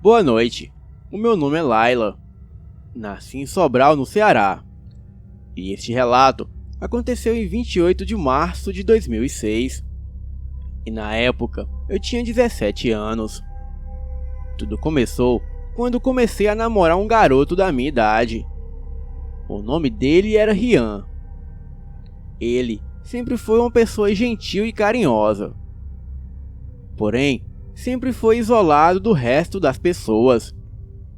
Boa noite, o meu nome é Laila. Nasci em Sobral, no Ceará. E este relato aconteceu em 28 de março de 2006. E na época eu tinha 17 anos. Tudo começou quando comecei a namorar um garoto da minha idade. O nome dele era Rian. Ele sempre foi uma pessoa gentil e carinhosa. Porém, sempre foi isolado do resto das pessoas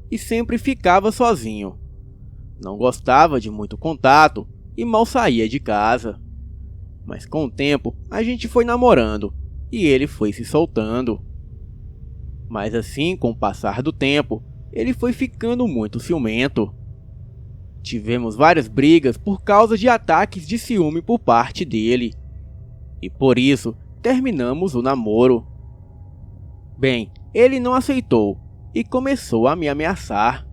e sempre ficava sozinho. Não gostava de muito contato e mal saía de casa. Mas com o tempo a gente foi namorando e ele foi se soltando. Mas assim, com o passar do tempo, ele foi ficando muito ciumento. Tivemos várias brigas por causa de ataques de ciúme por parte dele. E por isso, terminamos o namoro. Bem, ele não aceitou e começou a me ameaçar,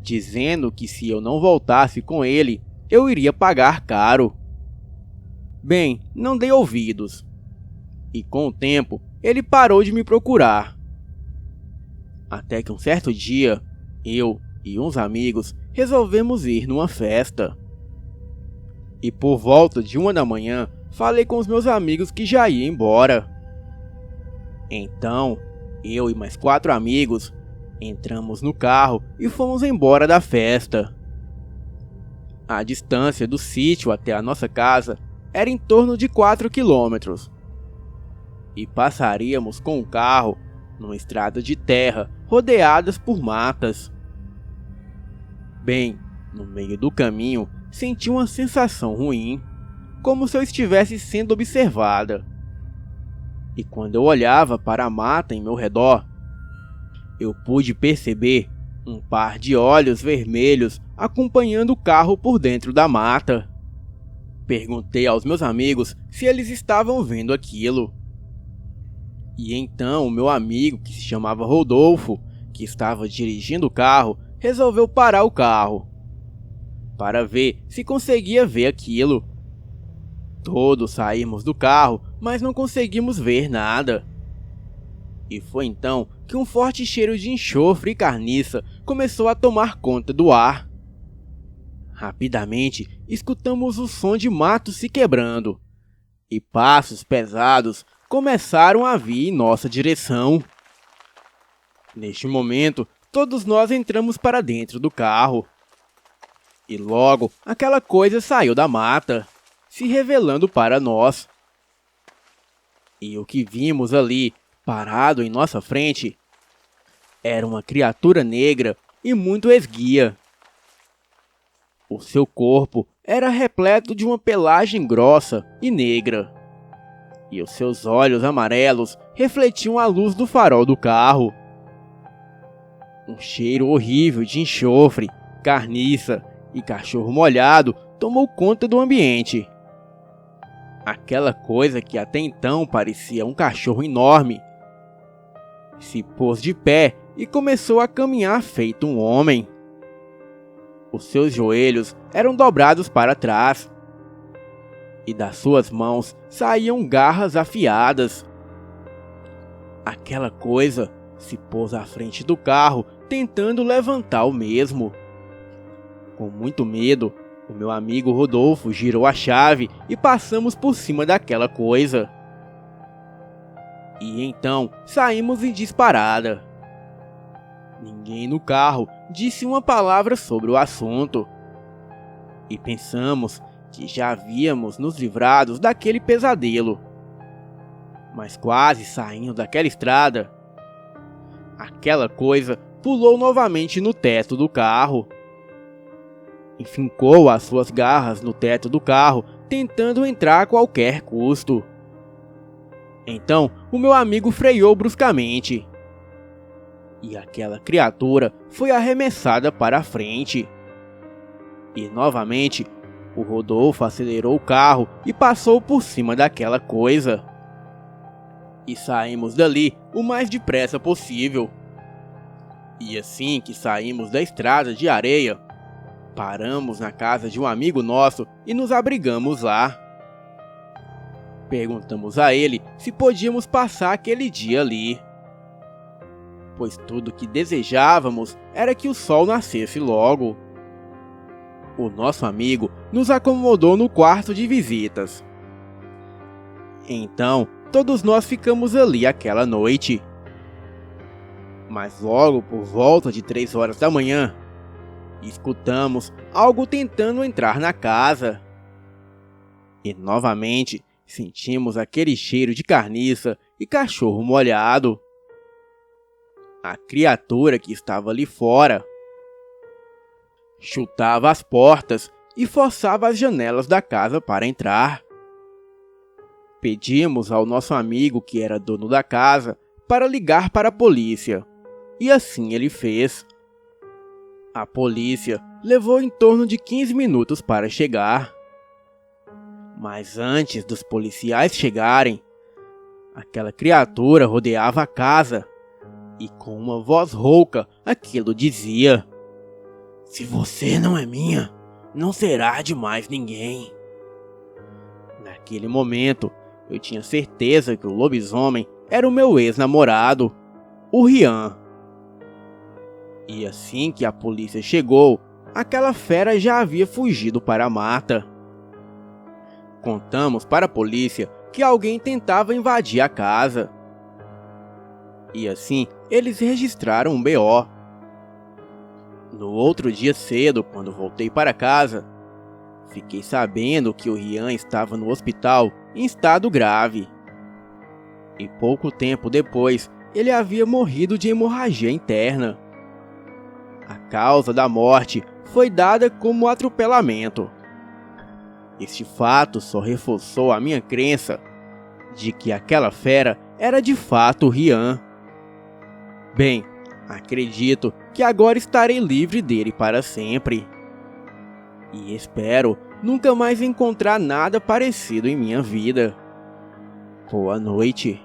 dizendo que se eu não voltasse com ele, eu iria pagar caro. Bem, não dei ouvidos. E com o tempo, ele parou de me procurar. Até que um certo dia, eu e uns amigos resolvemos ir numa festa. E por volta de 1 da manhã, falei com os meus amigos que já ia embora. Então, eu e mais 4 amigos entramos no carro e fomos embora da festa. A distância do sítio até a nossa casa era em torno de 4 quilômetros. E passaríamos com o carro numa estrada de terra rodeadas por matas. Bem, no meio do caminho senti uma sensação ruim, como se eu estivesse sendo observada. E quando eu olhava para a mata em meu redor, eu pude perceber um par de olhos vermelhos acompanhando o carro por dentro da mata. Perguntei aos meus amigos se eles estavam vendo aquilo. E então o meu amigo, que se chamava Rodolfo, que estava dirigindo o carro, resolveu parar o carro para ver se conseguia ver aquilo. Todos saímos do carro, mas não conseguimos ver nada. E foi então que um forte cheiro de enxofre e carniça começou a tomar conta do ar. Rapidamente, escutamos o som de mato se quebrando, e passos pesados começaram a vir em nossa direção. Neste momento, todos nós entramos para dentro do carro. E logo, aquela coisa saiu da mata, se revelando para nós. E o que vimos ali, parado em nossa frente, era uma criatura negra e muito esguia. O seu corpo era repleto de uma pelagem grossa e negra, e os seus olhos amarelos refletiam a luz do farol do carro. Um cheiro horrível de enxofre, carniça e cachorro molhado tomou conta do ambiente. Aquela coisa que até então parecia um cachorro enorme se pôs de pé e começou a caminhar feito um homem. Os seus joelhos eram dobrados para trás, e das suas mãos saíam garras afiadas. Aquela coisa se pôs à frente do carro, tentando levantar o mesmo. Com muito medo, o meu amigo Rodolfo girou a chave e passamos por cima daquela coisa. E então saímos em disparada. Ninguém no carro disse uma palavra sobre o assunto. E pensamos que já havíamos nos livrado daquele pesadelo. Mas quase saindo daquela estrada, aquela coisa pulou novamente no teto do carro. Enfincou as suas garras no teto do carro, tentando entrar a qualquer custo. Então, o meu amigo freou bruscamente. E aquela criatura foi arremessada para a frente. E novamente, o Rodolfo acelerou o carro e passou por cima daquela coisa. E saímos dali o mais depressa possível. E assim que saímos da estrada de areia, paramos na casa de um amigo nosso e nos abrigamos lá. Perguntamos a ele se podíamos passar aquele dia ali, pois tudo que desejávamos era que o sol nascesse logo. O nosso amigo nos acomodou no quarto de visitas. Então, todos nós ficamos ali aquela noite. Mas logo por volta de 3 horas da manhã, escutamos algo tentando entrar na casa. E novamente sentimos aquele cheiro de carniça e cachorro molhado. A criatura que estava ali fora chutava as portas e forçava as janelas da casa para entrar. Pedimos ao nosso amigo, que era dono da casa, para ligar para a polícia, e assim ele fez. A polícia levou em torno de 15 minutos para chegar. Mas antes dos policiais chegarem, aquela criatura rodeava a casa e com uma voz rouca aquilo dizia: "Se você não é minha, não será de mais ninguém." Naquele momento, eu tinha certeza que o lobisomem era o meu ex-namorado, o Rian. E assim que a polícia chegou, aquela fera já havia fugido para a mata. Contamos para a polícia que alguém tentava invadir a casa. E assim, eles registraram um BO. No outro dia cedo, quando voltei para casa, fiquei sabendo que o Rian estava no hospital em estado grave. E pouco tempo depois, ele havia morrido de hemorragia interna. A causa da morte foi dada como atropelamento. Este fato só reforçou a minha crença de que aquela fera era de fato o Rian. Bem, acredito que agora estarei livre dele para sempre. E espero nunca mais encontrar nada parecido em minha vida. Boa noite.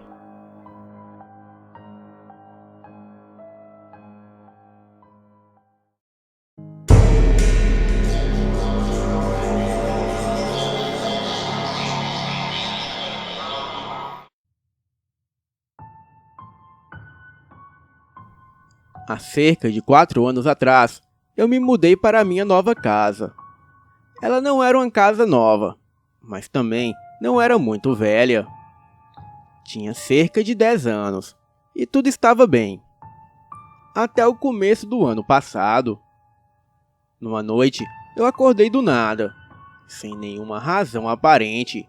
Há cerca de 4 anos atrás, eu me mudei para a minha nova casa. Ela não era uma casa nova, mas também não era muito velha. Tinha cerca de 10 anos e tudo estava bem. Até o começo do ano passado. Numa noite, eu acordei do nada, sem nenhuma razão aparente,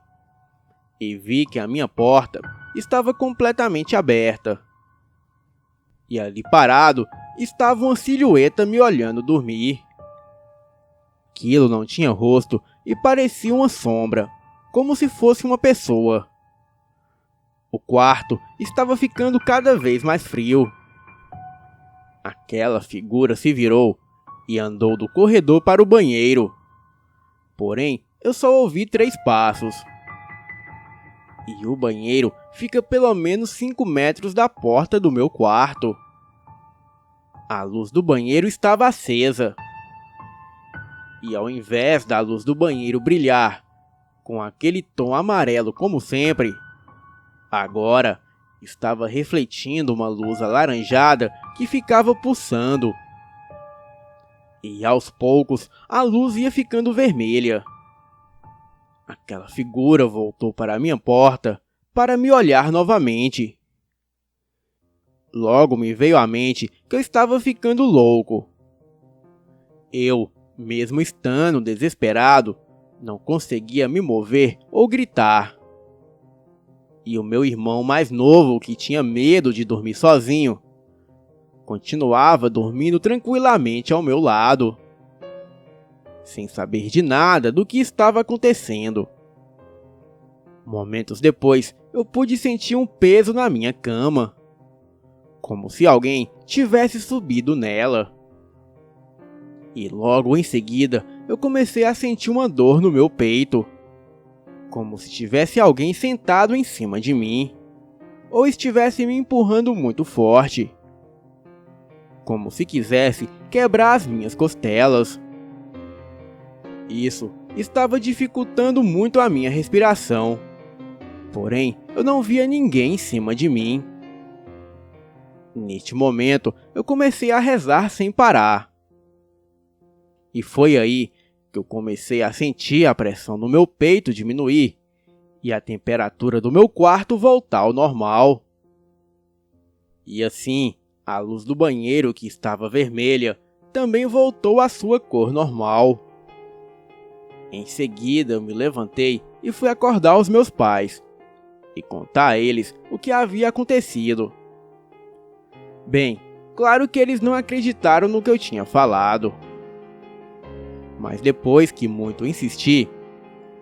e vi que a minha porta estava completamente aberta. E ali parado estava uma silhueta me olhando dormir. Aquilo não tinha rosto e parecia uma sombra, como se fosse uma pessoa. O quarto estava ficando cada vez mais frio. Aquela figura se virou e andou do corredor para o banheiro. Porém, eu só ouvi 3 passos. E o banheiro fica pelo menos 5 metros da porta do meu quarto. A luz do banheiro estava acesa. E ao invés da luz do banheiro brilhar com aquele tom amarelo como sempre, agora estava refletindo uma luz alaranjada que ficava pulsando. E aos poucos a luz ia ficando vermelha. Aquela figura voltou para a minha porta para me olhar novamente. Logo me veio à mente que eu estava ficando louco. Eu, mesmo estando desesperado, não conseguia me mover ou gritar. E o meu irmão mais novo, que tinha medo de dormir sozinho, continuava dormindo tranquilamente ao meu lado, sem saber de nada do que estava acontecendo. Momentos depois, eu pude sentir um peso na minha cama, como se alguém tivesse subido nela. E logo em seguida, eu comecei a sentir uma dor no meu peito, como se tivesse alguém sentado em cima de mim, ou estivesse me empurrando muito forte, como se quisesse quebrar as minhas costelas. Isso estava dificultando muito a minha respiração, porém eu não via ninguém em cima de mim. Neste momento, eu comecei a rezar sem parar. E foi aí que eu comecei a sentir a pressão no meu peito diminuir e a temperatura do meu quarto voltar ao normal. E assim, a luz do banheiro, que estava vermelha, também voltou à sua cor normal. Em seguida, eu me levantei e fui acordar os meus pais e contar a eles o que havia acontecido. Bem, claro que eles não acreditaram no que eu tinha falado. Mas depois que muito insisti,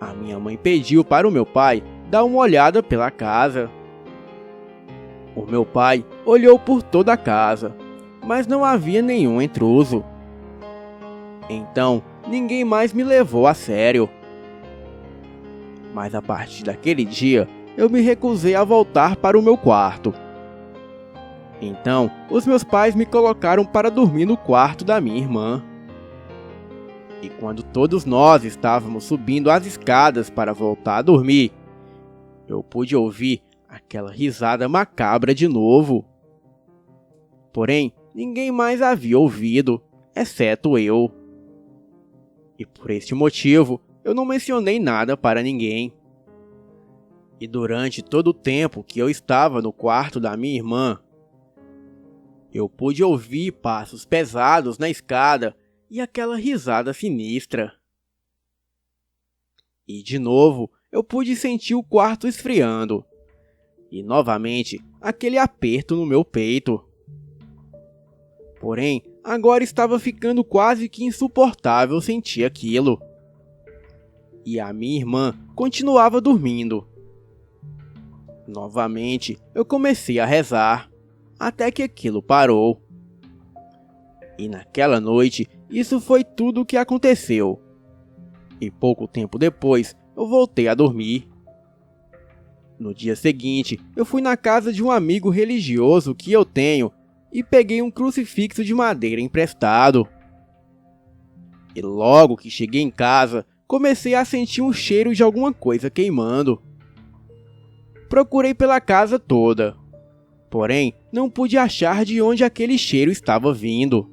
a minha mãe pediu para o meu pai dar uma olhada pela casa. O meu pai olhou por toda a casa, mas não havia nenhum intruso. Então, ninguém mais me levou a sério. Mas a partir daquele dia, eu me recusei a voltar para o meu quarto. Então, os meus pais me colocaram para dormir no quarto da minha irmã. E quando todos nós estávamos subindo as escadas para voltar a dormir, eu pude ouvir aquela risada macabra de novo. Porém, ninguém mais havia ouvido, exceto eu. E por este motivo, eu não mencionei nada para ninguém. E durante todo o tempo que eu estava no quarto da minha irmã, eu pude ouvir passos pesados na escada e aquela risada sinistra. E de novo, eu pude sentir o quarto esfriando. E novamente, aquele aperto no meu peito. Porém, agora estava ficando quase que insuportável sentir aquilo. E a minha irmã continuava dormindo. Novamente, eu comecei a rezar, até que aquilo parou. E naquela noite, isso foi tudo o que aconteceu. E pouco tempo depois, eu voltei a dormir. No dia seguinte, eu fui na casa de um amigo religioso que eu tenho e peguei um crucifixo de madeira emprestado. E logo que cheguei em casa, comecei a sentir um cheiro de alguma coisa queimando. Procurei pela casa toda, porém não pude achar de onde aquele cheiro estava vindo.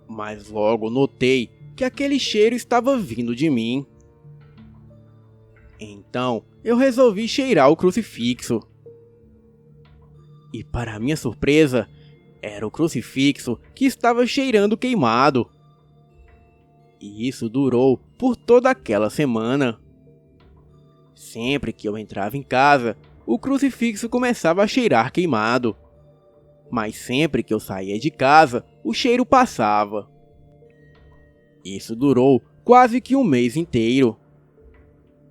Mas logo notei que aquele cheiro estava vindo de mim. Então eu resolvi cheirar o crucifixo. E para minha surpresa, era o crucifixo que estava cheirando queimado. E isso durou por toda aquela semana. Sempre que eu entrava em casa, o crucifixo começava a cheirar queimado. Mas sempre que eu saía de casa, o cheiro passava. Isso durou quase que um mês inteiro.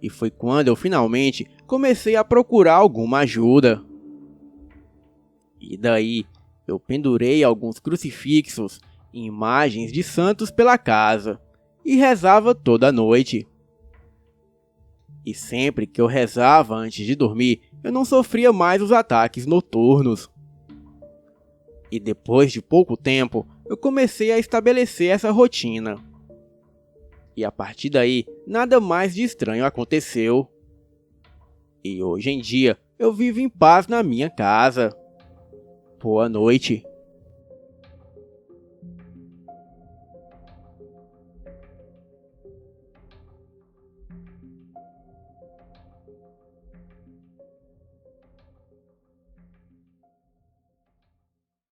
E foi quando eu finalmente comecei a procurar alguma ajuda. E daí, eu pendurei alguns crucifixos e imagens de santos pela casa e rezava toda noite. E sempre que eu rezava antes de dormir, eu não sofria mais os ataques noturnos. E depois de pouco tempo, eu comecei a estabelecer essa rotina. E a partir daí, nada mais de estranho aconteceu. E hoje em dia, eu vivo em paz na minha casa. Boa noite.